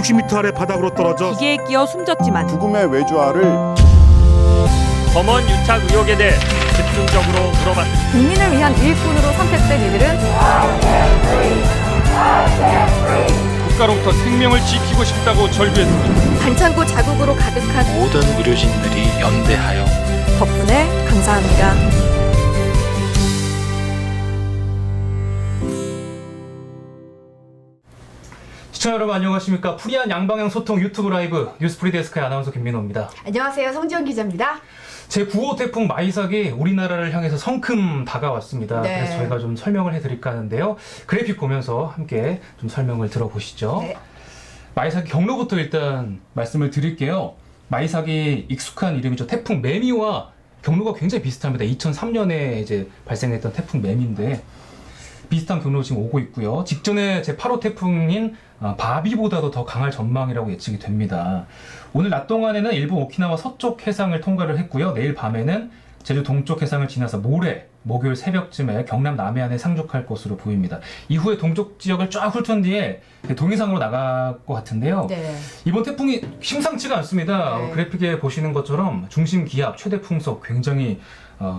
160m 아래 바닥으로 떨어져 기계에 끼어 숨졌지만 죽음의 외주화를 검언 유착 의혹에 대해 집중적으로 물어봤습니다. 국민을 위한 일꾼으로 선택된 이들은 국가로부터 생명을 지키고 싶다고 절규했습니다. 반창고 자국으로 가득한 모든 의료진들이 연대하여 덕분에 감사합니다. 시청자 여러분 안녕하십니까. 풀이한 양방향 소통 유튜브 라이브 뉴스프리 데스크의 아나운서 김민호입니다. 안녕하세요. 성지연 기자입니다. 제9호 태풍 마이삭이 우리나라를 향해서 성큼 다가왔습니다. 네. 그래서 저희가 좀 설명을 해드릴까 하는데요. 그래픽 보면서 함께 좀 설명을 들어보시죠. 네. 마이삭 경로부터 일단 말씀을 드릴게요. 마이삭이 익숙한 이름이죠. 태풍 매미와 경로가 굉장히 비슷합니다. 2003년에 이제 발생했던 태풍 매미인데 비슷한 경로로 지금 오고 있고요. 직전에 제8호 태풍인 바비보다도 더 강할 전망이라고 예측이 됩니다. 오늘 낮 동안에는 일본 오키나와 서쪽 해상을 통과를 했고요. 내일 밤에는 제주 동쪽 해상을 지나서 모레 목요일 새벽쯤에 경남 남해안에 상륙할 것으로 보입니다. 이후에 동쪽 지역을 쫙 훑은 뒤에 동해상으로 나갈 것 같은데요. 네. 이번 태풍이 심상치가 않습니다. 네. 그래픽에 보시는 것처럼 중심 기압, 최대 풍속 굉장히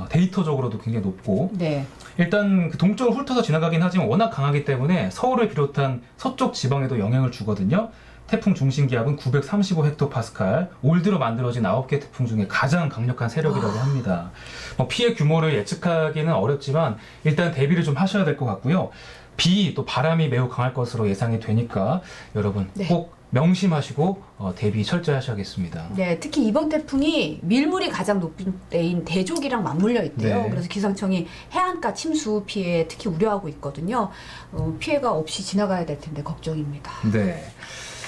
데이터적으로도 굉장히 높고 네. 일단 그 동쪽을 훑어서 지나가긴 하지만 워낙 강하기 때문에 서울을 비롯한 서쪽 지방에도 영향을 주거든요. 태풍 중심 기압은 935헥토파스칼, 올 들어 만들어진 9개 태풍 중에 가장 강력한 세력이라고 합니다. 피해 규모를 예측하기는 어렵지만 일단 대비를 좀 하셔야 될 것 같고요. 비, 또 바람이 매우 강할 것으로 예상이 되니까 여러분 네. 꼭 명심하시고 대비 철저히 하셔야겠습니다. 네, 특히 이번 태풍이 밀물이 가장 높은 데인 대족이랑 맞물려 있대요. 네. 그래서 기상청이 해안가 침수 피해 특히 우려하고 있거든요. 피해가 없이 지나가야 될 텐데 걱정입니다. 네.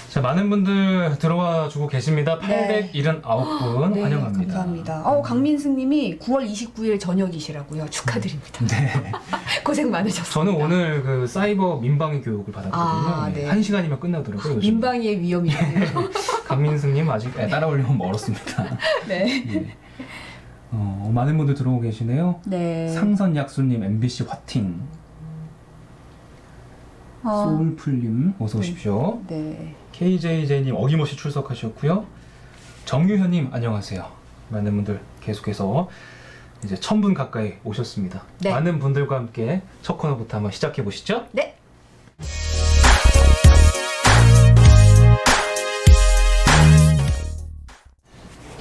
자, 많은 분들 들어와 주고 계십니다. 네. 879분 네, 환영합니다. 감사합니다. 강민승 님이 9월 29일 저녁이시라고요. 축하드립니다. 네. 고생 많으셨습니다. 저는 오늘 그 사이버 민방위 교육을 받았거든요. 아, 네. 1시간이면 끝나더라고요. 요즘. 민방위의 위험이네요. 강민승님 아직 따라오려면 멀었습니다. 네. 예. 많은 분들 들어오고 계시네요. 네. 상선약수님, MBC 화팅, 소울풀님 어서 오십시오. 네. KJJ님 어김없이 출석하셨고요. 정유현님 안녕하세요. 많은 분들 계속해서 이제 1000분 가까이 오셨습니다. 네. 많은 분들과 함께 첫 코너부터 한번 시작해 보시죠. 네.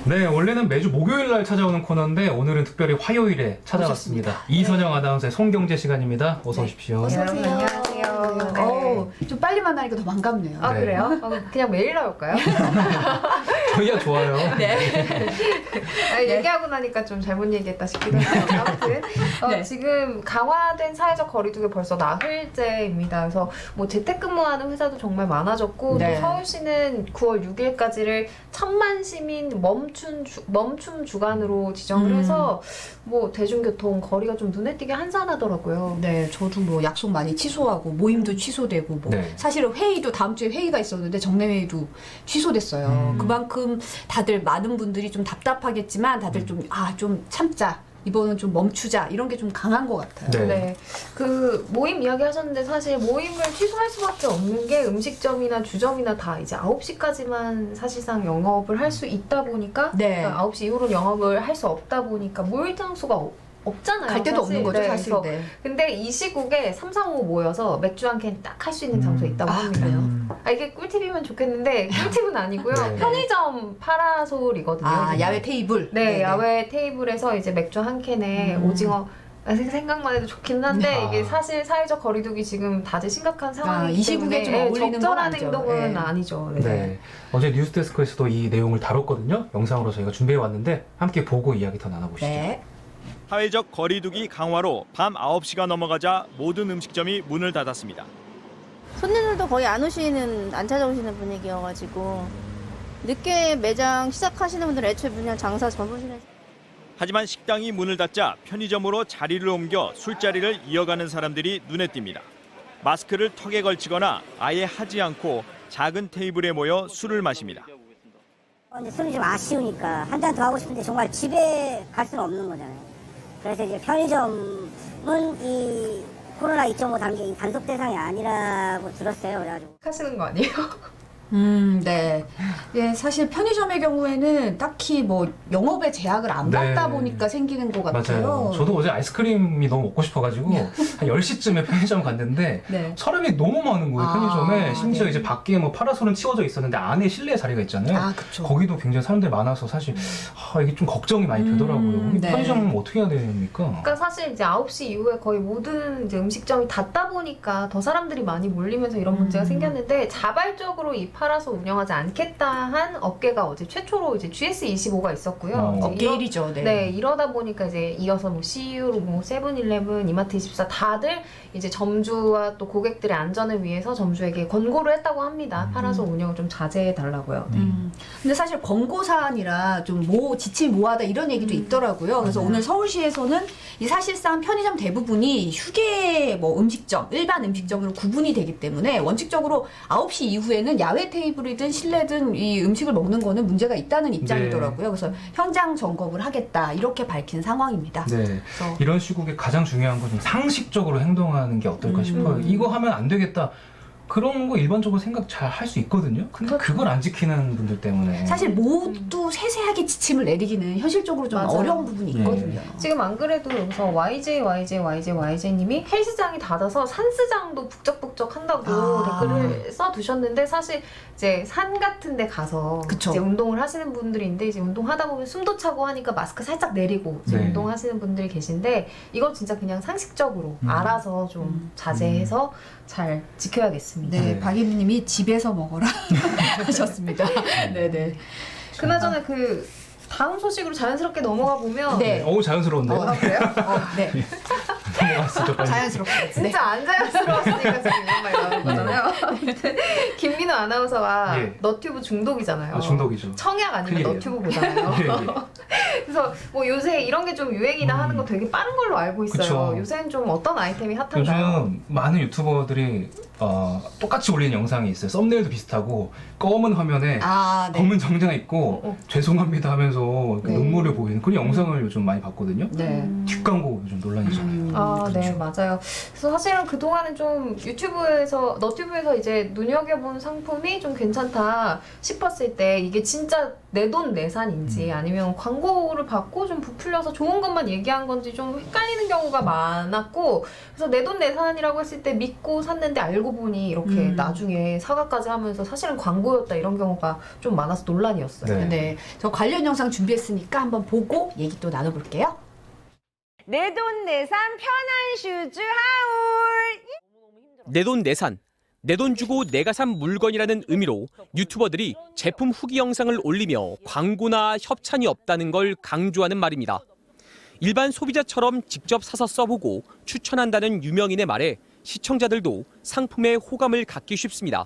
네, 원래는 매주 목요일 날 찾아오는 코너인데 오늘은 특별히 화요일에 찾아왔습니다. 오셨습니다. 이선영 아나운서의 송경제 시간입니다. 어서 네. 오십시오. 어서 오세요. 안녕하세요. 좀 빨리 만나니까 더 반갑네요. 아 네. 그래요? 그냥 매일 나올까요? 저희야 좋아요. 네. 얘기하고 나니까 좀 잘못 얘기했다 싶기도 해요. 아무튼 네. 지금 강화된 사회적 거리두기 벌써 나흘째입니다. 그래서 뭐 재택근무하는 회사도 정말 많아졌고 네. 또 서울시는 9월 6일까지를 1000만 시민 멈춤 주간으로 지정을 해서 뭐 대중교통 거리가 좀 눈에 띄게 한산하더라고요. 네, 저도 뭐 약속 많이 취소하고 모임도 취소되고 뭐 네. 사실은 회의도 다음 주에 회의가 있었는데 정례 회의도 취소됐어요. 그만큼 다들 많은 분들이 좀 답답하겠지만 다들 좀 참자. 이번은 좀 멈추자 이런 게 좀 강한 것 같아요. 네. 네. 그 모임 이야기 하셨는데 사실 모임을 취소할 수밖에 없는 게 음식점이나 주점이나 다 이제 9시까지만 사실상 영업을 할 수 있다 보니까 네. 9시 이후로는 영업을 할 수 없다 보니까 모일 장소가 없잖아요. 갈 데도 사실. 없는 거죠, 네, 사실. 그래서 네. 근데 이 시국에 3, 4, 5 모여서 맥주 한 캔 딱 할 수 있는 장소에 있다고 합니다. 그래요? 이게 꿀팁이면 좋겠는데 꿀팁은 아니고요. 네. 편의점 파라솔이거든요. 야외 테이블. 네, 네네. 야외 테이블에서 이제 맥주 한 캔에 오징어 생각만 해도 좋긴 한데 네. 이게 사실 사회적 거리두기 지금 다들 심각한 상황이기 이 시국에 좀 때문에 어울리는 건 적절한 아니죠. 행동은 네. 아니죠. 네. 네. 어제 뉴스데스크에서도 이 내용을 다뤘거든요. 영상으로 저희가 준비해 왔는데 함께 보고 이야기 더 나눠보시죠. 네. 사회적 거리두기 강화로 밤 9시가 넘어가자 모든 음식점이 문을 닫았습니다. 손님들도 거의 안 찾아오시는 분위기여가지고 늦게 매장 시작하시는 분들은 애초에 그냥 장사 접으시는. 하지만 식당이 문을 닫자 편의점으로 자리를 옮겨 술자리를 이어가는 사람들이 눈에 띕니다. 마스크를 턱에 걸치거나 아예 하지 않고 작은 테이블에 모여 술을 마십니다. 술이 좀 아쉬우니까 한 잔 더 하고 싶은데 정말 집에 갈 수는 없는 거잖아요. 그래서 이제 편의점은 이 코로나 2.5 단계 단속 대상이 아니라고 들었어요. 그래가지고 하시는 거 아니에요? 네. 예, 사실 편의점의 경우에는 딱히 뭐 영업에 제약을 안 받다 네. 보니까 생기는 것 같아요. 맞아요. 저도 어제 아이스크림이 너무 먹고 싶어가지고 한 10시쯤에 편의점 갔는데 네. 사람이 너무 많은 거예요, 편의점에. 심지어 네. 이제 밖에 뭐 파라솔은 치워져 있었는데 안에 실내 자리가 있잖아요. 아, 그쵸. 거기도 굉장히 사람들이 많아서 사실 이게 좀 걱정이 많이 되더라고요. 네. 편의점은 어떻게 해야 됩니까? 그러니까 사실 이제 9시 이후에 거의 모든 이제 음식점이 닫다 보니까 더 사람들이 많이 몰리면서 이런 문제가 생겼는데 자발적으로 이 팔아서 운영하지 않겠다 한 업계가 어제 최초로 이제 GS25가 있었고요. 이제 업계 1위죠. 네. 네, 이러다 보니까 이제 이어서 뭐 CU, 뭐 세븐일레븐, 이마트24 다들 이제 점주와 또 고객들의 안전을 위해서 점주에게 권고를 했다고 합니다. 팔아서 운영을 좀 자제해 달라고요. 근데 사실 권고 사안이라 좀 지침이 모호하다 이런 얘기도 있더라고요. 그래서 오늘 서울시에서는 이 사실상 편의점 대부분이 휴게 뭐 음식점, 일반 음식점으로 구분이 되기 때문에 원칙적으로 9시 이후에는 야외 테이블이든 실내든 이 음식을 먹는 거는 문제가 있다는 입장이더라고요. 그래서 현장 점검을 하겠다 이렇게 밝힌 상황입니다. 네. 그래서 이런 시국에 가장 중요한 건 좀 상식적으로 행동하는 게 어떨까 싶어요. 이거 하면 안 되겠다. 그런 거 일반적으로 생각 잘 할 수 있거든요. 근데 그걸 안 지키는 분들 때문에. 사실 모두 세세하게 지침을 내리기는 현실적으로 좀 맞아요. 어려운 부분이 있거든요. 지금 안 그래도 여기서 YJ님이 헬스장이 닫아서 산스장도 북적북적 한다고 댓글을 써두셨는데 사실 이제 산 같은 데 가서 그쵸. 이제 운동을 하시는 분들인데 이제 운동하다 보면 숨도 차고 하니까 마스크 살짝 내리고 이제 네. 운동하시는 분들이 계신데 이건 진짜 그냥 상식적으로 알아서 좀 자제해서 잘 지켜야겠습니다. 네, 박예민님이 집에서 먹어라 하셨습니다. 네네. 그나저나 그 다음 소식으로 자연스럽게 넘어가 보면 네. 어우 자연스러운데요? 그래요? 네. 넘어갔어요, 빨리. 자연스럽게. 네. 진짜 안 자연스러웠으니까 지금 이런 말이 나오는 거잖아요. 아무튼 김민우 아나운서가 예. 너튜브 중독이잖아요. 중독이죠. 청약 아니면 큰일이에요. 너튜브 보잖아요. 예, 예. 그래서 뭐 요새 이런 게 좀 유행이다 하는 거 되게 빠른 걸로 알고 있어요. 그쵸. 요새는 좀 어떤 아이템이 핫한가요? 요즘 많은 유튜버들이 똑같이 올리는 영상이 있어요. 썸네일도 비슷하고 검은 화면에 아, 네. 검은 정장 입고 죄송합니다 하면서 이렇게 네. 눈물을 보이는 그런 영상을 요즘 많이 봤거든요. 네. 뒷광고 요즘 논란이잖아요. 아, 네, 맞아요. 그래서 사실은 그동안은 좀 너튜브에서 이제 눈여겨본 상품이 좀 괜찮다 싶었을 때 이게 진짜 내 돈 내산인지 아니면 광고를 받고 좀 부풀려서 좋은 것만 얘기한 건지 좀 헷갈리는 경우가 많았고 그래서 내 돈 내산이라고 했을 때 믿고 샀는데 알고 보니 이렇게 나중에 사과까지 하면서 사실은 광고였다 이런 경우가 좀 많아서 논란이었어요. 네. 네. 저 관련 영상 준비했으니까 한번 보고 얘기 또 나눠볼게요. 내돈내산 편한 슈즈 하울. 내돈내산, 내 돈 주고 내가 산 물건이라는 의미로 유튜버들이 제품 후기 영상을 올리며 광고나 협찬이 없다는 걸 강조하는 말입니다. 일반 소비자처럼 직접 사서 써보고 추천한다는 유명인의 말에 시청자들도 상품에 호감을 갖기 쉽습니다.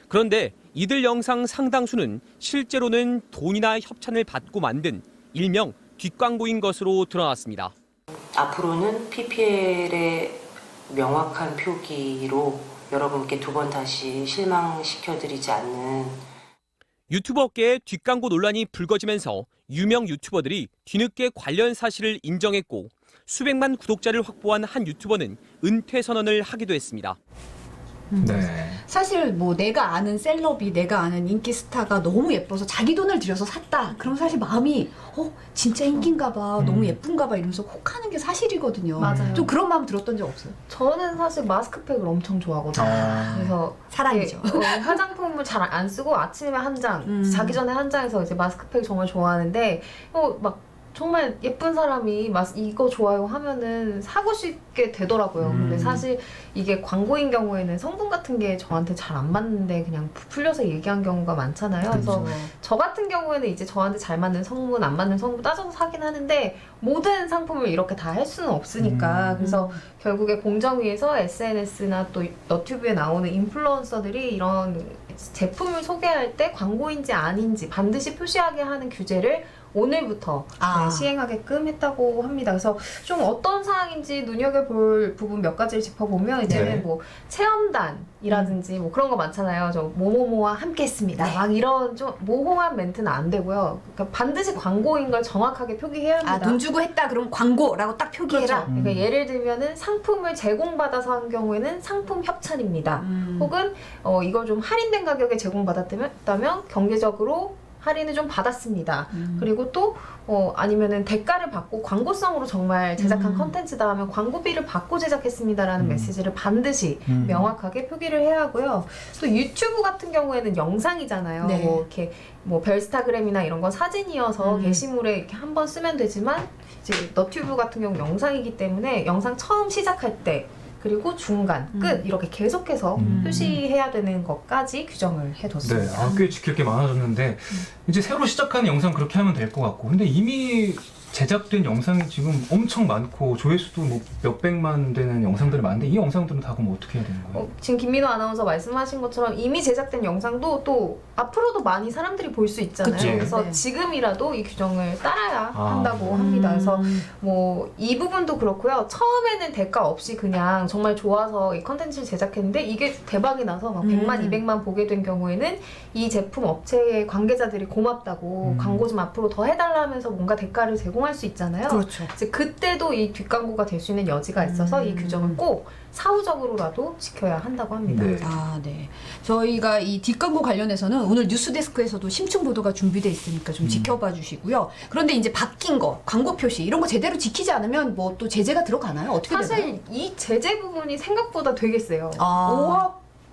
그런데 이들 영상 상당수는 실제로는 돈이나 협찬을 받고 만든 일명 뒷광고인 것으로 드러났습니다. 앞으로는 PPL의 명확한 표기로 여러분께 두 번 다시 실망시켜드리지 않는 유튜브 업계의 뒷광고 논란이 불거지면서 유명 유튜버들이 뒤늦게 관련 사실을 인정했고 수백만 구독자를 확보한 한 유튜버는 은퇴 선언을 하기도 했습니다. 네. 사실 뭐 내가 아는 셀럽이 내가 아는 인기 스타가 너무 예뻐서 자기 돈을 들여서 샀다. 그럼 사실 마음이 진짜 인기인가 봐. 너무 예쁜가 봐 이러면서 혹하는 게 사실이거든요. 맞아요. 좀 그런 마음 들었던 적 없어요? 저는 사실 마스크팩을 엄청 좋아하거든요. 그래서 사랑이죠. 화장품을 잘 안 쓰고 아침에 한 장, 자기 전에 한 장에서 이제 마스크팩 정말 좋아하는데 막 정말 예쁜 사람이 이거 좋아요 하면은 사고 싶게 되더라고요. 근데 사실 이게 광고인 경우에는 성분 같은 게 저한테 잘 안 맞는데 그냥 부풀려서 얘기한 경우가 많잖아요. 그래서 저 같은 경우에는 이제 저한테 잘 맞는 성분, 안 맞는 성분 따져서 사긴 하는데 모든 상품을 이렇게 다 할 수는 없으니까 그래서 결국에 공정위에서 SNS나 또 너튜브에 나오는 인플루언서들이 이런 제품을 소개할 때 광고인지 아닌지 반드시 표시하게 하는 규제를 오늘부터 네, 시행하게끔 했다고 합니다. 그래서 좀 어떤 사항인지 눈여겨볼 부분 몇 가지를 짚어보면 이제는 뭐 체험단이라든지 뭐 그런 거 많잖아요. 저 뭐뭐뭐와 함께 했습니다. 막 이런 좀 모호한 멘트는 안 되고요. 그러니까 반드시 광고인 걸 정확하게 표기해야 합니다. 돈 주고 했다 그럼 광고라고 딱 표기해라. 그렇죠. 그러니까 예를 들면은 상품을 제공받아서 한 경우에는 상품 협찬입니다. 혹은 이걸 좀 할인된 가격에 제공받았다면 경제적으로 할인을 좀 받았습니다. 그리고 또 아니면은 대가를 받고 광고성으로 정말 제작한 컨텐츠다 하면 광고비를 받고 제작했습니다라는 메시지를 반드시 명확하게 표기를 해야 하고요. 또 유튜브 같은 경우에는 영상이잖아요. 네. 뭐 이렇게 뭐 별스타그램이나 이런 건 사진이어서 게시물에 이렇게 한번 쓰면 되지만 이제 너튜브 같은 경우 영상이기 때문에 영상 처음 시작할 때 그리고 중간, 끝 이렇게 계속해서 표시해야 되는 것까지 규정을 해뒀습니다. 네, 꽤 지킬 게 많아졌는데 이제 새로 시작하는 영상 그렇게 하면 될 것 같고 근데 이미 제작된 영상이 지금 엄청 많고 조회수도 뭐 몇백만 되는 영상들이 많은데 이 영상들은 다 그럼 어떻게 해야 되는 거예요? 지금 김민호 아나운서 말씀하신 것처럼 이미 제작된 영상도 또 앞으로도 많이 사람들이 볼 수 있잖아요. 그치? 그래서 네. 지금이라도 이 규정을 따라야 한다고 합니다. 그래서 뭐 이 부분도 그렇고요. 처음에는 대가 없이 그냥 정말 좋아서 이 컨텐츠를 제작했는데 이게 대박이 나서 막 100만, 200만 보게 된 경우에는 이 제품 업체의 관계자들이 고맙다고 광고 좀 앞으로 더 해달라 하면서 뭔가 대가를 제공할 수 있잖아요. 그렇죠. 이제 그때도 이 뒷광고가 될 수 있는 여지가 있어서 이 규정을 꼭 사후적으로라도 지켜야 한다고 합니다. 네. 네. 저희가 이 뒷광고 관련해서는 오늘 뉴스데스크에서도 심층 보도가 준비되어 있으니까 좀 지켜봐 주시고요. 그런데 이제 바뀐 거, 광고 표시 이런 거 제대로 지키지 않으면 뭐 또 제재가 들어가나요? 어떻게 되나요? 사실 이 제재 부분이 생각보다 되게 세요.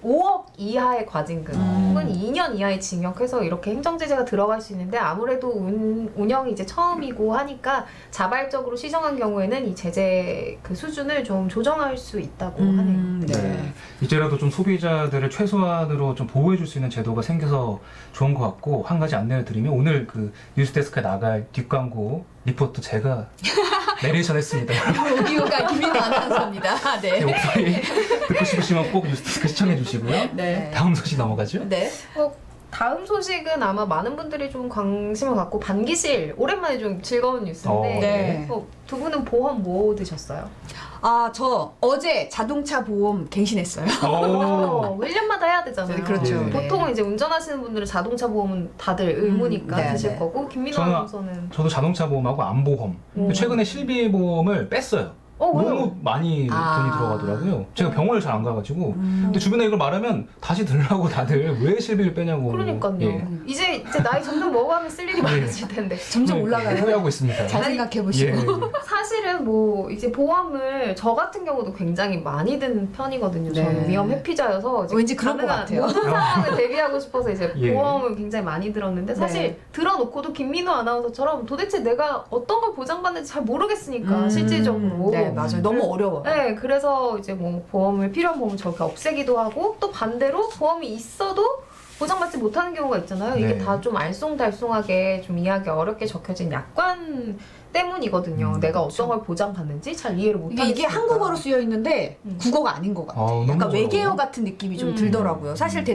5억 이하의 과징금 혹은 2년 이하의 징역해서 이렇게 행정제재가 들어갈 수 있는데 아무래도 운영이 이제 처음이고 하니까 자발적으로 시정한 경우에는 이 제재 그 수준을 좀 조정할 수 있다고 하네요. 네. 이제라도 좀 소비자들을 최소한으로 좀 보호해줄 수 있는 제도가 생겨서 좋은 것 같고 한 가지 안내를 드리면 오늘 그 뉴스데스크에 나갈 뒷광고 리포트 제가 내레이션 했습니다. 오디오가 김민호 아나운서입니다. 네. 제 목소리 듣고 싶으시면 꼭 뉴스데스크 시청해 주시고요. 네. 다음 소식 넘어가죠. 네. 다음 소식은 아마 많은 분들이 좀 관심을 갖고 반기실 오랜만에 좀 즐거운 뉴스인데 네. 두 분은 보험 뭐 드셨어요? 저 어제 자동차 보험 갱신했어요. 1년마다 해야 되잖아요. 네, 그렇죠. 보통은 이제 운전하시는 분들은 자동차 보험은 다들 의무니까 드실 거고 김민호 아나운서는 저도 자동차 보험하고 안보험. 최근에 실비보험을 뺐어요. 너무 많이 돈이 들어가더라고요. 제가 병원을 잘 안 가가지고. 근데 주변에 이걸 말하면 다시 들라고 다들 왜 실비를 빼냐고. 그러니까요. 예. 이제 나이 점점 먹어가면 쓸 일이 많아질 텐데. 점점 올라가요. 후회하고 있습니다. 잘 생각해 보시고. 사실은 뭐 이제 보험을 저 같은 경우도 굉장히 많이 든 편이거든요. 네. 저는 위험 회피자여서 왠지 그런 것 같아요. 모든 상황을 대비하고 싶어서 이제 예. 보험을 굉장히 많이 들었는데 사실 들어놓고도 김민호 아나운서처럼 도대체 내가 어떤 걸 보장받는지 잘 모르겠으니까 실질적으로. 네, 맞아요. 너무 어려워요. 네, 그래서 이제 뭐 필요한 보험을 저렇게 없애기도 하고 또 반대로 보험이 있어도 보장받지 못하는 경우가 있잖아요. 이게 다 좀 알쏭달쏭하게 좀 이해하기 어렵게 적혀진 약관 때문이거든요. 내가 어떤 걸 보장받는지 잘 이해를 못하니까. 이게 한국어로 쓰여 있는데 국어가 아닌 것 같아요. 약간 외계어 같은 느낌이 좀 들더라고요. 사실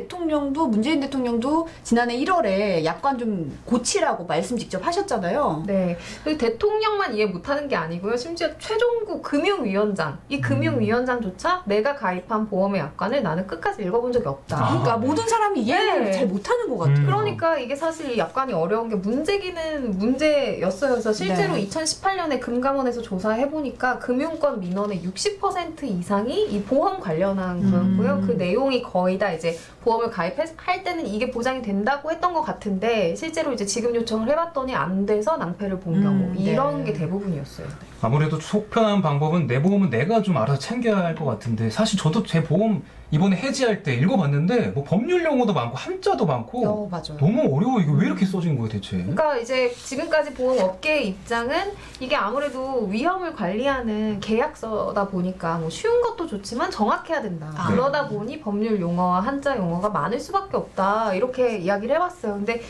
문재인 대통령도 지난해 1월에 약관 좀 고치라고 말씀 직접 하셨잖아요. 네. 그리고 대통령만 이해 못하는 게 아니고요. 심지어 최종구 금융위원장, 이 금융위원장조차 내가 가입한 보험의 약관을 나는 끝까지 읽어본 적이 없다. 그러니까 모든 사람이 이해를 잘 못하는 것 같아요. 그러니까 이게 사실 이 약관이 어려운 게 문제기는 문제였어요. 그래서 실제로 2018년에 금감원에서 조사해보니까 금융권 민원의 60% 이상이 이 보험 관련한 거였고요. 그 내용이 거의 다 이제 보험을 가입할 때는 이게 보장이 된다고 했던 것 같은데 실제로 이제 지급 요청을 해봤더니 안 돼서 낭패를 본 경우 이런 게 대부분이었어요. 아무래도 속 편한 방법은 내 보험은 내가 좀 알아서 챙겨야 할 것 같은데 사실 저도 제 보험 이번에 해지할 때 읽어봤는데 뭐 법률 용어도 많고 한자도 많고 맞아요. 너무 어려워. 이거 왜 이렇게 써진 거예요 대체? 그러니까 이제 지금까지 보험업계의 입장은 이게 아무래도 위험을 관리하는 계약서다 보니까 뭐 쉬운 것도 좋지만 정확해야 된다. 그러다 보니 법률 용어와 한자 용어가 많을 수밖에 없다. 이렇게 이야기를 해봤어요. 근데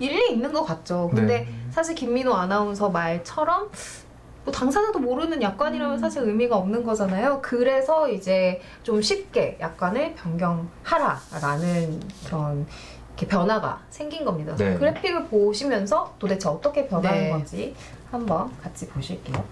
일리 있는 것 같죠. 근데 사실 김민호 아나운서 말처럼 뭐 당사자도 모르는 약관이라면 사실 의미가 없는 거잖아요. 그래서 이제 좀 쉽게 약관을 변경하라라는 그런 이렇게 변화가 생긴 겁니다. 네. 그래픽을 보시면서 도대체 어떻게 변하는 네. 건지 한번 같이 보실게요.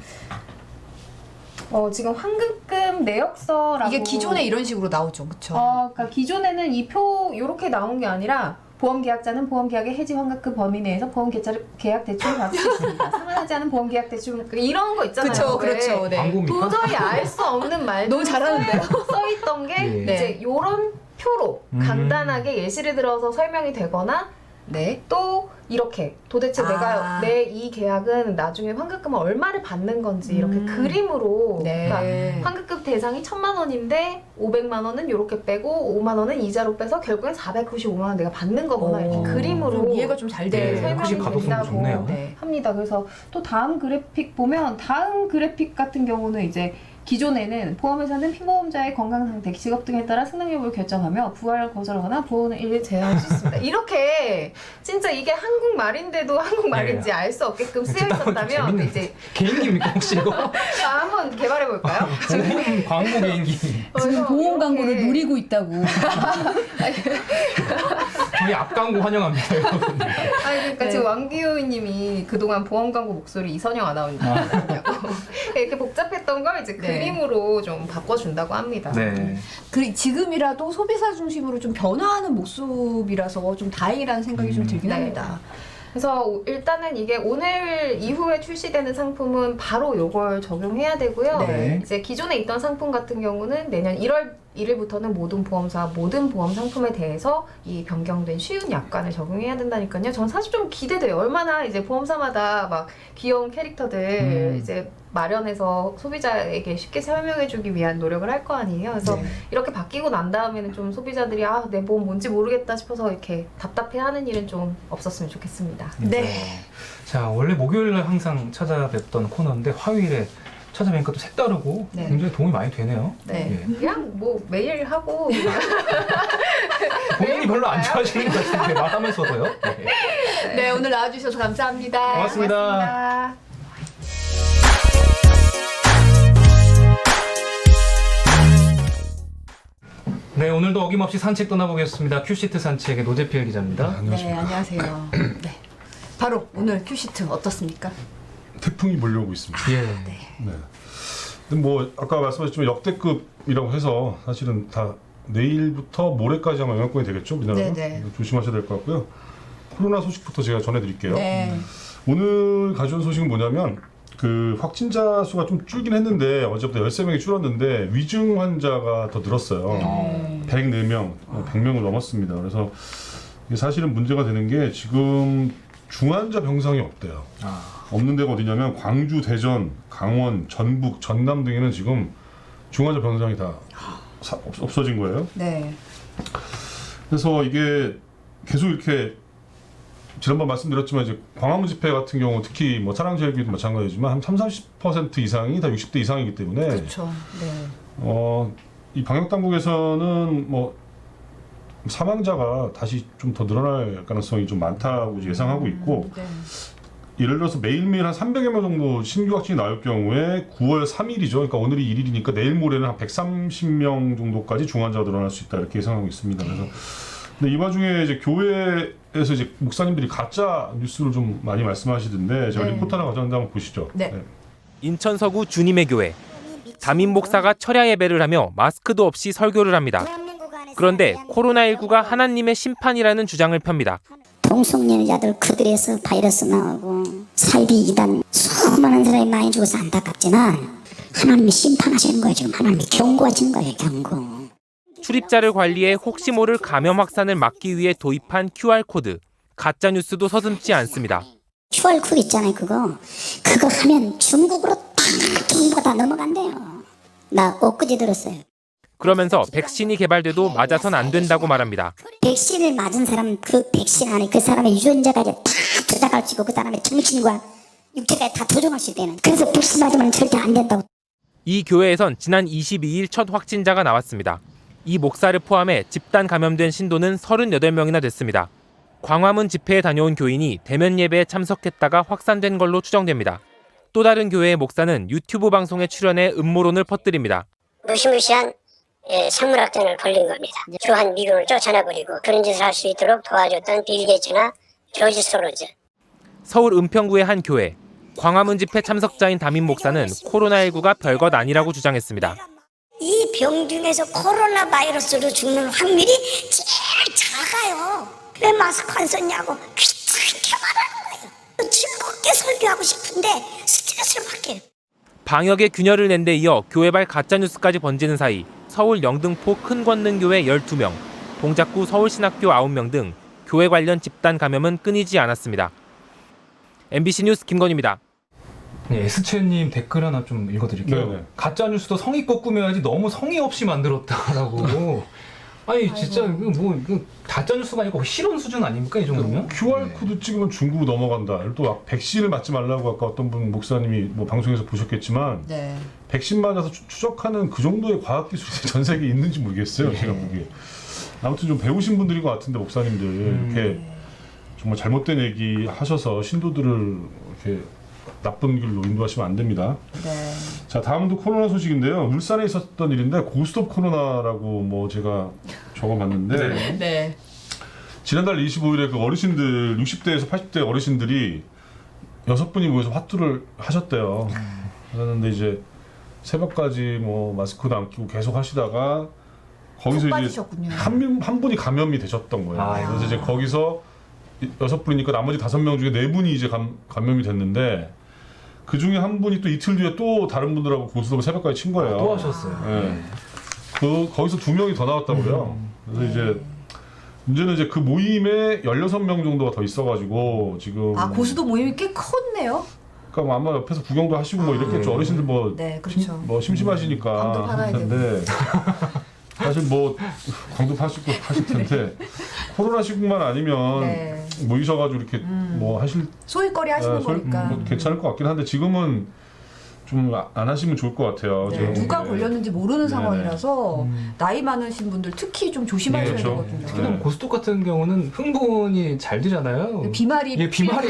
지금 황금금 내역서라고 이게 기존에 이런 식으로 나오죠, 그렇죠? 그러니까 기존에는 이 표 이렇게 나온 게 아니라 보험계약자는 보험계약의 해지 환급금 범위 내에서 보험계약 대출을 받을 수 있습니다. 상환하지 않은 보험계약 대출 이런 거 있잖아요. 그렇죠, 왜 그렇죠. 네. 광고입니까? 도저히 알 수 없는 말들 너무 잘하는데요? 써있던 게 네. 이제 이런 표로 간단하게 예시를 들어서 설명이 되거나 네. 또 이렇게 도대체 내가 내 이 계약은 나중에 환급금을 얼마를 받는 건지 이렇게 그림으로 네. 그러니까 환급금 대상이 1,000만 원인데 500만 원은 이렇게 빼고 5만 원은 이자로 빼서 결국엔 495만 원 내가 받는 거구나 이렇게 그림으로 좀 이해가 좀 잘 돼. 설명이 확실히 가독성도 된다고 좋네요. 합니다. 그래서 또 다음 그래픽 보면 다음 그래픽 같은 경우는 이제 기존에는 보험회사는 피보험자의 건강 상태, 직업 등에 따라 승낙 여부를 결정하며 부활을 거절하거나 보험을 일일 제한할 수 있습니다. 이렇게 진짜 이게 한국말인데도 한국말인지 알 수 없게끔 쓰여 있었다면 이제 개인기입니까 혹시 이거? 한번 개발해 볼까요? 보험 광고 개인기. 지금 보험 광고를 노리고 있다고. 저희 앞 광고 환영합니다, 여러분. 그러니까 지금 왕기호님이 그동안 보험 광고 목소리 이선영 아나운서냐고 이렇게 복잡했던 걸 이제 그림으로 좀 바꿔준다고 합니다. 네. 지금이라도 소비자 중심으로 좀 변화하는 모습이라서 좀 다행이라는 생각이 좀 들긴 합니다. 그래서 일단은 이게 오늘 이후에 출시되는 상품은 바로 요걸 적용해야 되고요. 네. 이제 기존에 있던 상품 같은 경우는 내년 1월 1일부터는 모든 보험사, 모든 보험 상품에 대해서 이 변경된 쉬운 약관을 적용해야 된다니까요. 저는 사실 좀 기대돼요. 얼마나 이제 보험사마다 막 귀여운 캐릭터들 이제 마련해서 소비자에게 쉽게 설명해주기 위한 노력을 할 거 아니에요. 그래서 이렇게 바뀌고 난 다음에는 좀 소비자들이 내 보험 뭔지 모르겠다 싶어서 이렇게 답답해하는 일은 좀 없었으면 좋겠습니다. 네. 자, 원래 목요일날 항상 찾아뵙던 코너인데 화요일에 찾아뵈니까 또 색다르고 굉장히 도움이 많이 되네요. 네. 그냥 뭐 매일 하고 본인이 별로 안 좋아하시는 것 같은데 말하면서도요. 네, 오늘 나와주셔서 감사합니다. 고맙습니다. 네, 오늘도 어김없이 산책 떠나보겠습니다. 큐시트 산책의 노재필 기자입니다. 네, 안녕하세요. 네. 바로 오늘 큐시트 어떻습니까? 태풍이 몰려오고 있습니다. 예. 네. 근데 뭐 아까 말씀하셨지만 역대급이라고 해서 사실은 다 내일부터 모레까지 아마 영향권이 되겠죠, 우리나라가. 네네. 조심하셔야 될 것 같고요. 코로나 소식부터 제가 전해드릴게요. 네. 오늘 가져온 소식은 뭐냐면 그 확진자 수가 좀 줄긴 했는데 어제부터 13명이 줄었는데 위중 환자가 더 늘었어요. 104명, 100명을 넘었습니다. 그래서 이게 사실은 문제가 되는 게 지금 중환자 병상이 없대요. 없는 데가 어디냐면 광주, 대전, 강원, 전북, 전남 등에는 지금 중환자 병상이 다 없어진 거예요. 네. 그래서 이게 계속 이렇게 지난번 말씀드렸지만 이제 광화문 집회 같은 경우 특히 뭐 사랑제일교회도 마찬가지지만 한 30-40% 이상이 다 60대 이상이기 때문에 그렇죠. 네. 이 방역 당국에서는 뭐 사망자가 다시 좀 더 늘어날 가능성이 좀 많다고 예상하고 있고 예를 들어서 매일매일 한 300여 명 정도 신규 확진이 나올 경우에 9월 3일이죠. 그러니까 오늘이 1일이니까 내일 모레는 한 130명 정도까지 중환자가 늘어날 수 있다 이렇게 예상하고 있습니다. 그래서 근데 이 와중에 이제 교회에서 이제 목사님들이 가짜 뉴스를 좀 많이 말씀하시던데 제가 리포트 하나 가져왔는데 한번 보시죠. 네. 인천 서구 주님의 교회. 담임 목사가 철야 예배를 하며 마스크도 없이 설교를 합니다. 그런데 코로나19가 하나님의 심판이라는 주장을 펴니다. 동성연애자들 그들에서 바이러스 나오고 사이비 이단 수많은 사람이 많이 죽어서 안타깝지만 하나님이 심판하시는 거예요. 지금 하나님이 경고하신 거예요. 경고. 출입자를 관리해 혹시 모를 감염 확산을 막기 위해 도입한 QR코드. 가짜 뉴스도 서슴지 않습니다. QR코드 있잖아요. 그거 하면 중국으로 다 정보가 다 넘어간대요. 나 엊그제 들었어요. 그러면서 백신이 개발돼도 맞아선 안 된다고 말합니다. 백신을 맞은 사람 그 백신 안에 그 사람의 유전자까지 다 조작할 수 있고 그 사람의 정신과 육체까지 다 조종할 수 있다는. 그래서 백신 맞으면 절대 안 된다고. 이 교회에선 지난 22일 첫 확진자가 나왔습니다. 이 목사를 포함해 집단 감염된 신도는 38명이나 됐습니다. 광화문 집회에 다녀온 교인이 대면 예배에 참석했다가 확산된 걸로 추정됩니다. 또 다른 교회의 목사는 유튜브 방송에 출연해 음모론을 퍼뜨립니다. 무시무시한 생물학전을 벌린 겁니다. 주한 미군을 쫓아내버리고 그런 짓을 할 수 있도록 도와줬던 빌 게이츠나 조지 소로즈. 서울 은평구의 한 교회. 광화문 집회 참석자인 담임 목사는 코로나19가 별것 아니라고 주장했습니다. 이 병 중에서 코로나 바이러스로 죽는 확률이 제일 작아요. 왜 마스크 안 썼냐고 귀찮게 말하는 거예요. 즐겁게 설교하고 싶은데 스트레스를 받게. 방역에 균열을 낸 데 이어 교회발 가짜뉴스까지 번지는 사이 서울 영등포 큰권능교회 12명, 동작구 서울신학교 9명 등 교회 관련 집단 감염은 끊이지 않았습니다. MBC 뉴스 김건희입니다. 네, S채님 댓글 하나 좀 읽어드릴게요. 네네. 가짜 뉴스도 성의껏 꾸며야지 너무 성의 없이 만들었다라고. 아니 진짜 뭐 가짜 뉴스가 아니고 실언 수준 아닙니까 이 정도면? QR 코드 찍으면 중국 넘어간다. 또 백신을 맞지 말라고 아까 어떤 분 목사님이 뭐 방송에서 보셨겠지만 네. 백신 맞아서 추적하는 그 정도의 과학 기술이 전 세계에 있는지 모르겠어요. 제가 보기에. 아무튼 좀 배우신 분들인 것 같은데 목사님들 이렇게 정말 잘못된 얘기 하셔서 신도들을 이렇게 나쁜 길로 인도하시면 안 됩니다. 네. 자, 다음도 코로나 소식인데요. 울산에 있었던 일인데 고스톱 코로나라고 뭐 제가 적어봤는데 네. 지난달 25일에 그 어르신들 60대에서 80대 어르신들이 6분이 모여서 화투를 하셨대요. 그랬는데 이제 새벽까지 뭐 마스크도 안 끼고 계속 하시다가 거기서 이제 한 분이 감염이 되셨던 거예요. 그래서 이제 거기서 6분이니까 나머지 5명 중에 4분이 이제 감염이 됐는데 그 중에 한 분이 또 이틀 뒤에 또 다른 분들하고 고스톱을 새벽까지 친 거예요. 또 하셨어요. 네. 거기서 2명이 더 나왔다고요. 그래서 이제 문제는 이제 그 모임에 16명 정도가 더 있어가지고 지금 고수도 모임이 꽤 컸네요. 그러니까 뭐 아마 옆에서 구경도 하시고 뭐 이랬겠죠. 어르신들 뭐, 네, 그렇죠. 뭐 심심하시니까 광도 팔아야 하실 텐데 사실 뭐 광도 하실 텐데 코로나 시국만 아니면 네. 모이셔가지고 이렇게 뭐 하실 소일거리 하시는 거니까. 뭐 괜찮을 것 같긴 한데 지금은 좀 안 하시면 좋을 것 같아요. 네. 지금. 누가 걸렸는지 모르는 상황이라서 나이 많으신 분들 특히 좀 조심하셔야 되거든요. 특히나 고스톱 같은 경우는 흥분이 잘 되잖아요. 비말이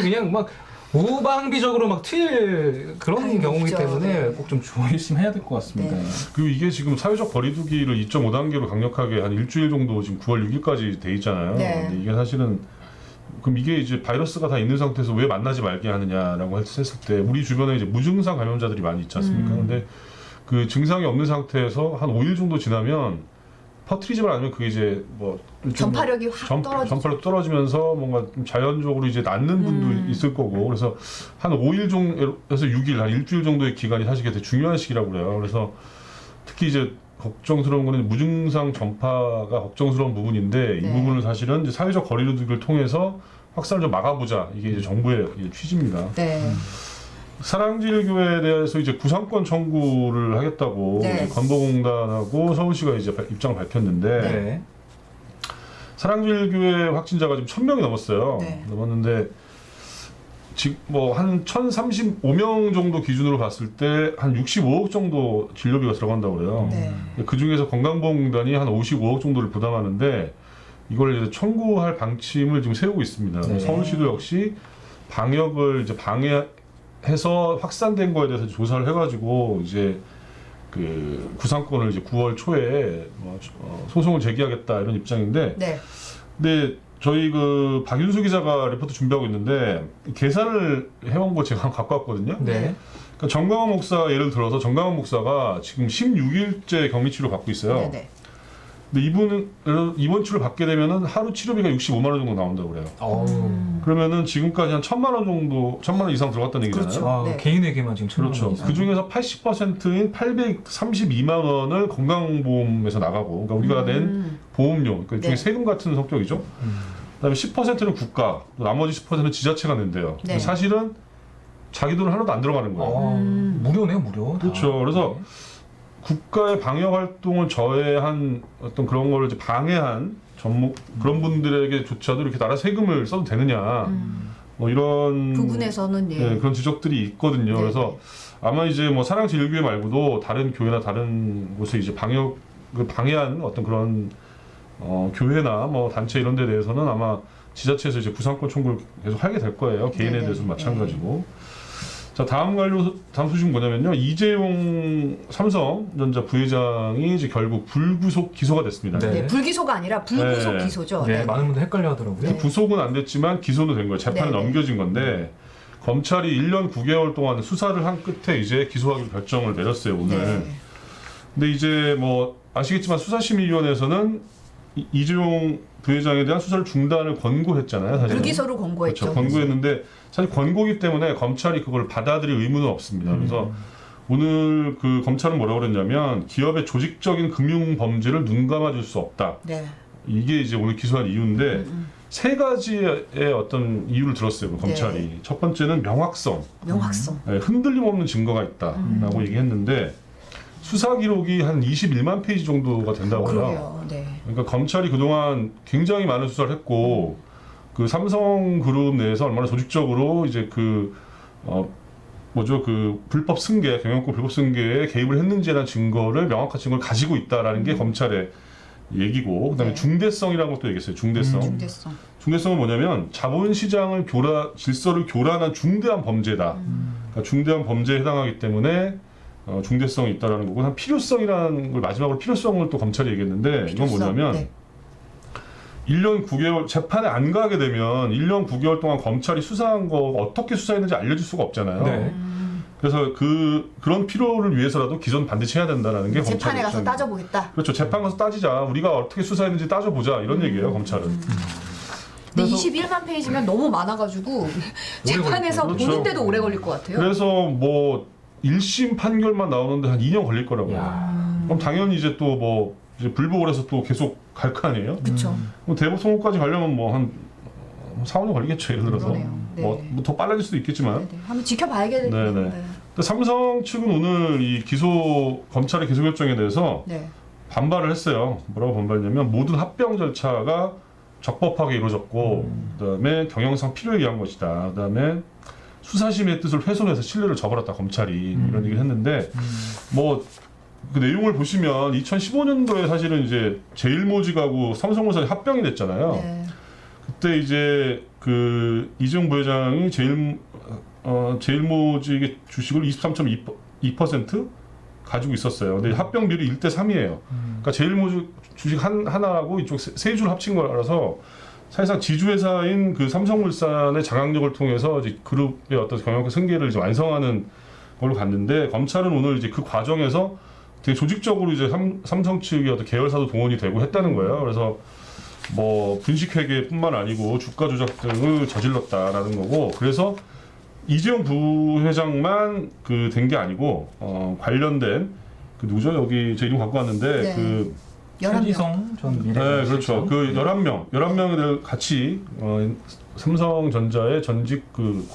그냥 막 무방비적으로 막 튈 그런 경우이기 있죠. 때문에 네. 꼭 좀 조심해야 될 것 같습니다. 그리고 이게 지금 사회적 거리두기를 2.5단계로 강력하게 한 일주일 정도 지금 9월 6일까지 돼 있잖아요. 네. 근데 이게 사실은 그럼 이게 이제 바이러스가 다 있는 상태에서 왜 만나지 말게 하느냐라고 했을 때 우리 주변에 이제 무증상 감염자들이 많이 있지 않습니까? 근데 그 증상이 없는 상태에서 한 5일 정도 지나면 퍼뜨리지만 않으면 그게 이제 뭐 전파력이 확 떨어지죠. 전파력 떨어지면서 뭔가 좀 자연적으로 이제 낫는 분도 있을 거고 그래서 한 5일 정도에서 6일 한 일주일 정도의 기간이 사실 되게 중요한 시기라고 그래요. 그래서 특히 이제 걱정스러운 거는 무증상 전파가 걱정스러운 부분인데 이 부분을 사실은 이제 사회적 거리두기를 통해서 확산을 좀 막아보자 이게 이제 정부의 취지입니다. 네. 사랑제일교회에 대해서 이제 구상권 청구를 하겠다고 이제 건보공단하고 서울시가 이제 입장을 밝혔는데 사랑제일교회 확진자가 지금 1,000명이 넘었어요. 넘었는데 지금 뭐 한 1,035명 정도 기준으로 봤을 때 한 65억 정도 진료비가 들어간다고 그래요. 그 중에서 건강보험공단이 한 55억 정도를 부담하는데 이걸 이제 청구할 방침을 지금 세우고 있습니다. 서울시도 역시 방역을 이제 방해해서 확산된 거에 대해서 조사를 해가지고 이제 그 구상권을 이제 9월 초에 소송을 제기하겠다 이런 입장인데. 근데 저희 그 박윤수 기자가 리포트 준비하고 있는데 계산을 해온 거 제가 갖고 왔거든요. 그러니까 정강원 목사 예를 들어서 정강원 목사가 지금 16일째 격리 치료 받고 있어요. 근데 이분은 입원 치료 받게 되면은 하루 치료비가 65만 원 정도 나온다고 그래요. 그러면은 지금까지 한 1,000만 원 정도, 1,000만 원 이상 들어갔다는 얘기잖아요. 개인에게만 지금 1,000만 원 이상. 그 중에서 80%인 832만 원을 건강보험에서 나가고, 그러니까 우리가 낸 보험료, 그러니까 중에 세금 같은 성격이죠. 그다음에 10%는 국가, 나머지 10%는 지자체가 낸대요. 사실은 자기 돈은 하나도 안 들어가는 거예요. 무료네요, 무료. 그렇죠. 그래서 국가의 방역 활동을 저해한 어떤 그런 거를 이제 방해한 그런 분들에게조차도 이렇게 나라 세금을 써도 되느냐 뭐 이런 부분에서는 그런 지적들이 있거든요. 그래서 아마 이제 뭐 사랑제일교회 말고도 다른 교회나 다른 곳에 이제 방역을 방해한 어떤 그런 교회나 뭐 단체 이런 데 대해서는 아마 지자체에서 이제 구상권 청구를 계속 하게 될 거예요. 개인에 대해서는 마찬가지고. 자, 다음 소식 뭐냐면요. 이재용 삼성전자 부회장이 이제 결국 불구속 기소가 됐습니다. 네, 불기소가 아니라 불구속 네. 기소죠. 네, 많은 분들 헷갈려하더라고요. 구속은 안 됐지만 기소는 된 거예요. 재판에 네. 넘겨진 건데 검찰이 1년 9개월 동안 수사를 한 끝에 이제 기소하기로 결정을 내렸어요, 오늘. 네. 근데 이제 뭐 아시겠지만 수사심의위원회에서는 이재용 부회장에 대한 수사를 중단을 권고했잖아요, 사실. 불기소를 권고했죠. 그렇죠. 권고했는데 사실 권고기 때문에 검찰이 그걸 받아들일 의무는 없습니다. 그래서 오늘 그 검찰은 뭐라고 그랬냐면 기업의 조직적인 금융 범죄를 눈 감아줄 수 없다. 네. 이게 이제 오늘 기소한 이유인데 세 가지의 어떤 이유를 들었어요, 그 검찰이. 네. 첫 번째는 명확성. 명확성. 네, 흔들림 없는 증거가 있다라고 얘기했는데 수사 기록이 한 21만 페이지 정도가 된다고 해요. 그러게요. 네. 그러니까 검찰이 그동안 굉장히 많은 수사를 했고 그 삼성그룹 내에서 얼마나 조직적으로 이제 그 불법 승계, 경영권 불법 승계에 개입을 했는지에 대한 증거를 명확한 증거를 가지고 있다라는 게 검찰의 얘기고, 그다음에 네. 중대성이라는 것도 얘기했어요. 중대성. 중대성은 뭐냐면 자본시장을 질서를 교란한 중대한 범죄다. 그러니까 중대한 범죄에 해당하기 때문에 중대성이 있다라는 거고, 한 필요성이라는 걸 마지막으로 필요성을 또 검찰이 얘기했는데 이건 뭐냐면 네. 1년 9개월 재판에 안 가게 되면 1년 9개월 동안 검찰이 수사한 거 어떻게 수사했는지 알려줄 수가 없잖아요. 네. 그래서 그런 필요를 위해서라도 기소는 반드시 해야 된다라는 게 검찰의 재판에 가서 입장입니다. 따져보겠다. 그렇죠. 재판 가서 따지자. 우리가 어떻게 수사했는지 따져보자. 이런 얘기예요, 검찰은. 근데 그래서- 21만 페이지면 너무 많아가지고 재판에서 그렇죠. 보는데도 오래 걸릴 것 같아요. 그래서 뭐 1심 판결만 나오는데 한 2년 걸릴 거라고요. 그럼 당연히 이제 또 뭐 불복을 해서 또 계속 갈 거 아니에요? 그렇죠. 대법 선고까지 가려면 뭐 한 4, 5년 걸리겠죠, 예를 들어서. 그러네요. 네. 뭐 더 빨라질 수도 있겠지만. 네. 한번 지켜봐야겠네요. 네네. 근데 삼성 측은 오늘 이 검찰의 기소 결정에 대해서 네. 반발을 했어요. 뭐라고 반발했냐면 모든 합병 절차가 적법하게 이루어졌고, 그다음에 경영상 필요에 의한 것이다. 그다음에 수사심의 뜻을 훼손해서 신뢰를 저버렸다, 검찰이. 이런 얘기를 했는데, 뭐 그 내용을 보시면 2015년도에 사실은 이제 제일모직하고 삼성물산이 합병이 됐잖아요. 네. 그때 이제 그 이재용 부회장이 제일모직의 주식을 23.2% 가지고 있었어요. 근데 합병 비율이 1대3이에요. 그러니까 제일모직 주식 하나하고 이쪽 세 줄 합친 거라서 사실상 지주회사인 그 삼성물산의 장악력을 통해서 이제 그룹의 어떤 경영권 승계를 이제 완성하는 걸로 갔는데, 검찰은 오늘 이제 그 과정에서 되게 조직적으로 이제 삼성 측의 어떤 계열사도 동원이 되고 했다는 거예요. 그래서 뭐 분식회계뿐만 아니고 주가 조작 등을 저질렀다라는 거고, 그래서 이재용 부회장만 그 된 게 아니고 관련된 그 누구죠? 여기 제 이름 갖고 왔는데 네. 그 최지성 전 미래. 네, 그렇죠. 그 11명을 같이 삼성전자의 전직 그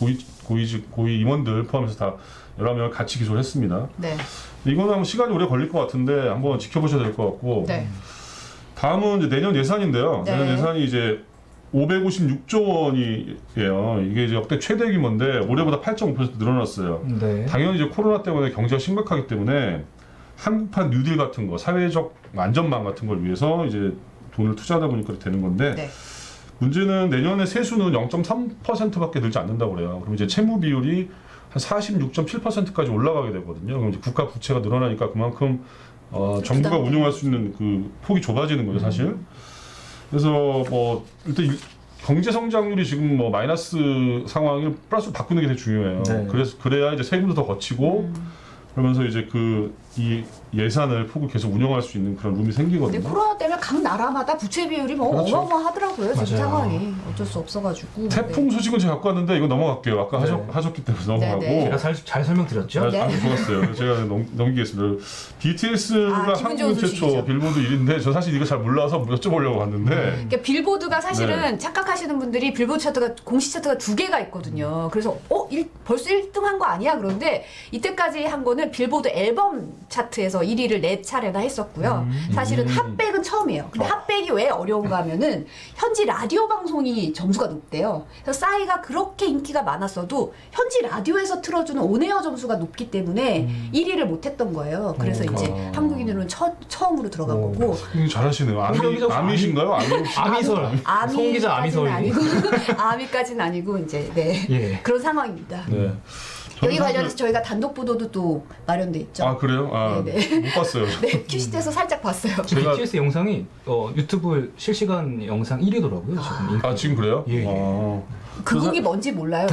고위 임원들 포함해서 다 11명을 같이 기소를 했습니다. 네. 이거는 한번 시간이 오래 걸릴 것 같은데 한번 지켜보셔야 될 것 같고. 네. 다음은 이제 내년 예산인데요. 네. 내년 예산이 이제 556조 원이에요. 이게 이제 역대 최대 규모인데 올해보다 8.5% 늘어났어요. 네. 당연히 이제 코로나 때문에 경제가 심각하기 때문에 한국판 뉴딜 같은 거, 사회적 안전망 같은 걸 위해서 이제 돈을 투자하다 보니까 그렇게 되는 건데, 네. 문제는 내년에 세수는 0.3%밖에 늘지 않는다고 그래요. 그럼 이제 채무 비율이 한 46.7%까지 올라가게 되거든요. 그럼 이제 국가 부채가 늘어나니까 그만큼 정부가 운용할 수 있는 그 폭이 좁아지는 거죠, 사실. 그래서 뭐 일단 경제 성장률이 지금 뭐 마이너스 상황을 플러스로 바꾸는 게 되게 중요해요. 네. 그래야 이제 세금도 더 거치고 그러면서 이제 이 예산을 폭을 계속 운영할 수 있는 그런 룸이 생기거든요. 근데 코로나 때문에 각 나라마다 부채 비율이 뭐 그렇죠. 어마어마하더라고요. 지금 맞아요. 상황이 어쩔 수 없어가지고. 태풍 소식은 제가 갖고 왔는데 이거 넘어갈게요. 아까 네. 하셨기 때문에 넘어가고. 네, 네. 제가 잘 설명드렸죠? 아주 좋았어요. 제가 넘기겠습니다. BTS가 기분 좋은 한국 최초 소식이죠. 빌보드 1위인데 저 사실 이거 잘 몰라서 여쭤보려고 왔는데 그러니까 빌보드가 사실은 네. 착각하시는 분들이 빌보드 차트가 공식 차트가 2개가 있거든요. 그래서 벌써 1등 한 거 아니야? 그런데 이때까지 한 거는 빌보드 앨범 차트에서 1위를 4차례나 했었고요. 사실은 핫백은 처음이에요. 근데 핫백이 왜 어려운가 하면은 현지 라디오 방송이 점수가 높대요. 그래서 싸이가 그렇게 인기가 많았어도 현지 라디오에서 틀어주는 온에어 점수가 높기 때문에 1위를 못했던 거예요. 그래서 이제 한국인으로는 처음으로 들어간 거고. 잘하시네요. 아미신가요? 아미설. 송 기자 아미까지는 아미설. 아니고 아미까지는 아니고 이제 네. 예. 그런 상황입니다. 네. 여기 관련해서 저희가 단독 보도도 또 마련돼 있죠. 아 그래요? 아, 네네. 못 봤어요. 네, 큐시트에서 살짝 봤어요. 제가- BTS 영상이 유튜브 실시간 영상 1위더라고요. 지금. 아 지금 그래요? 예, 예. 그 곡이 뭔지 몰라요.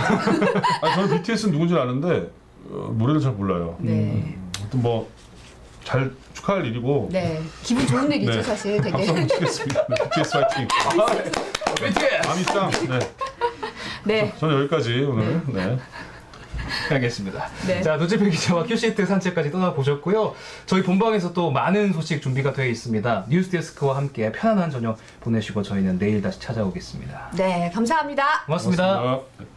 아 저는 BTS는 누군지 아는데 노래를 잘 몰라요. 네. 아무튼 뭐 잘 축하할 일이고. 네, 기분 좋은 일이죠, 네. 사실 되게. 박수 한번 치겠습니다. 네, BTS 화이팅. BTS! 아미짱. 네. 네. 저는 여기까지 오늘. 네. 알겠습니다. 네. 자, 노재필 기자와 큐시트 산책까지 떠나보셨고요. 저희 본방에서 또 많은 소식 준비가 되어 있습니다. 뉴스데스크와 함께 편안한 저녁 보내시고 저희는 내일 다시 찾아오겠습니다. 네, 감사합니다. 고맙습니다. 고맙습니다.